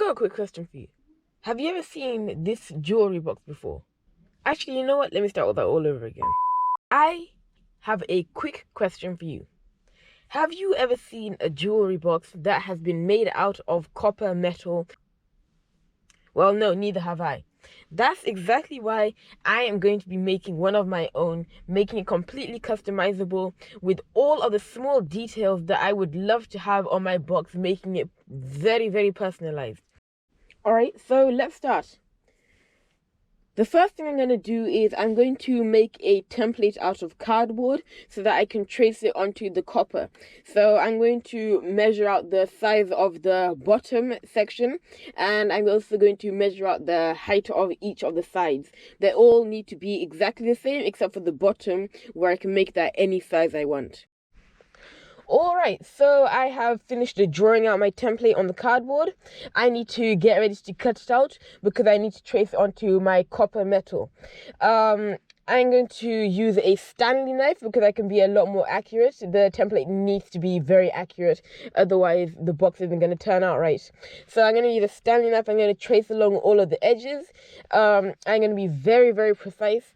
got a quick question for you. Have you ever seen this jewelry box before? Actually, you know what? Let me start with that all over again. I have a quick question for you. Have you ever seen a jewelry box that has been made out of copper metal? Well, no, neither have I. That's exactly why I am going to be making one of my own, making it completely customizable with all of the small details that I would love to have on my box, making it very, very personalized. Alright, so let's start. The first thing I'm going to do is I'm going to make a template out of cardboard so that I can trace it onto the copper. So I'm going to measure out the size of the bottom section, and I'm also going to measure out the height of each of the sides. They all need to be exactly the same except for the bottom, where I can make that any size I want. Alright, so I have finished drawing out my template on the cardboard. I need to get ready to cut it out because I need to trace it onto my copper metal. I'm going to use a Stanley knife because I can be a lot more accurate. The template needs to be very accurate, otherwise the box isn't going to turn out right. So I'm going to use a Stanley knife. I'm going to trace along all of the edges. I'm going to be very, very precise.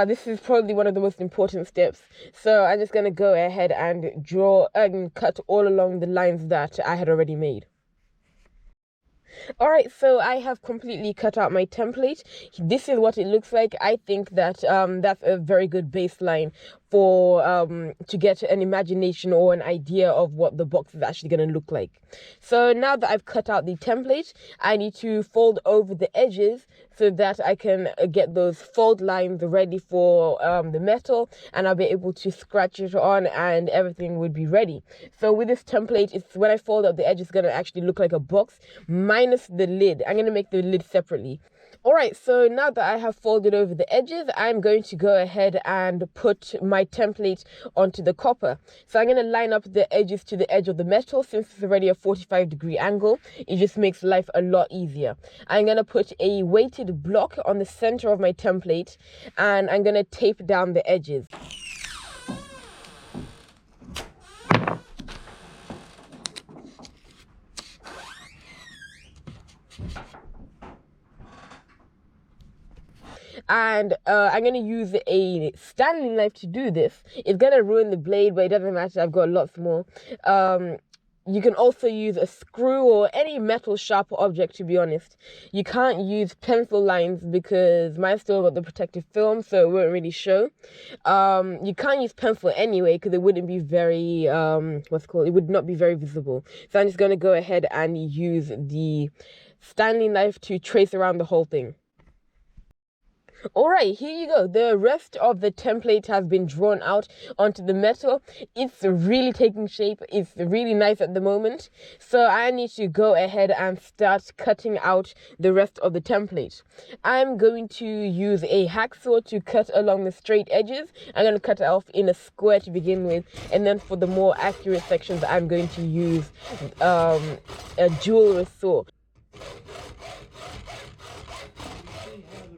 This is probably one of the most important steps. So I'm just going to go ahead and draw and cut all along the lines that I had already made. Alright, so I have completely cut out my template. This is what it looks like. I think that that's a very good baseline for to get an imagination or an idea of what the box is actually going to look like. So now that I've cut out the template, I need to fold over the edges so that I can get those fold lines ready for the metal, and I'll be able to scratch it on and everything would be ready. So with this template, it's when I fold up the edge, it's going to actually look like a box minus the lid. I'm going to make the lid separately. Alright, so now that I have folded over the edges, I'm going to go ahead and put my template onto the copper. So I'm going to line up the edges to the edge of the metal. Since it's already a 45-degree angle, it just makes life a lot easier. I'm going to put a weighted block on the center of my template, and I'm going to tape down the edges. And I'm going to use a Stanley knife to do this. It's going to ruin the blade, but it doesn't matter. I've got lots more. You can also use a screw or any metal sharp object, to be honest. You can't use pencil lines because mine still got the protective film, so it won't really show. You can't use pencil anyway because it wouldn't be very, it would not be very visible. So I'm just going to go ahead and use the Stanley knife to trace around the whole thing. Alright, here you go. The rest of the template has been drawn out onto the metal. It's really taking shape. It's really nice at the moment. So I need to go ahead and start cutting out the rest of the template. I'm going to use a hacksaw to cut along the straight edges. I'm going to cut it off in a square to begin with. And then for the more accurate sections, I'm going to use a jewellery saw.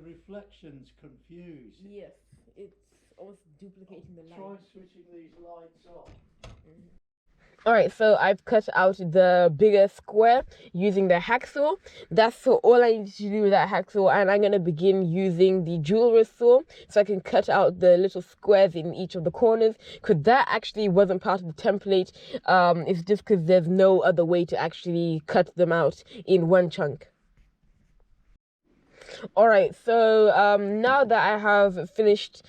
Reflections confused. Yes, it's almost duplicating the line. Try switching these lights off. Alright, so I've cut out the bigger square using the hacksaw. That's all I need to do with that hacksaw, and I'm going to begin using the jewellery saw so I can cut out the little squares in each of the corners, because that actually wasn't part of the template. It's just because there's no other way to actually cut them out in one chunk. Alright, so now that I have finished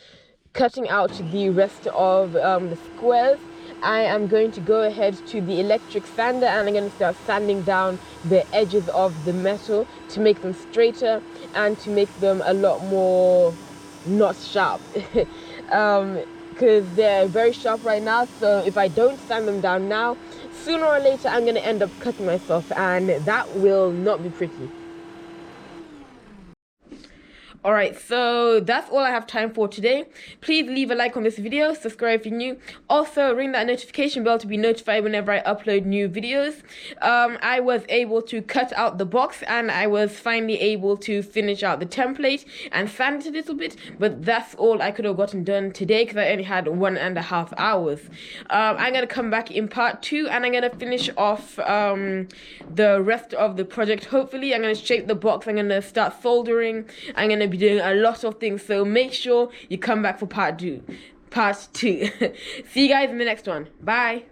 cutting out the rest of the squares, I am going to go ahead to the electric sander, and I'm going to start sanding down the edges of the metal to make them straighter and to make them a lot more not sharp. Because they're very sharp right now, so if I don't sand them down now, sooner or later I'm going to end up cutting myself, and that will not be pretty. Alright, so that's all I have time for today. Please leave a like on this video, subscribe if you're new. Also, ring that notification bell to be notified whenever I upload new videos. I was able to cut out the box and I was finally able to finish out the template and sand it a little bit, but that's all I could have gotten done today because I only had 1.5 hours. I'm going to come back in part 2 and I'm going to finish off the rest of the project. Hopefully, I'm going to shape the box, I'm going to start soldering, I'm going to be doing a lot of things, so make sure you come back for part 2. See you guys in the next one. Bye.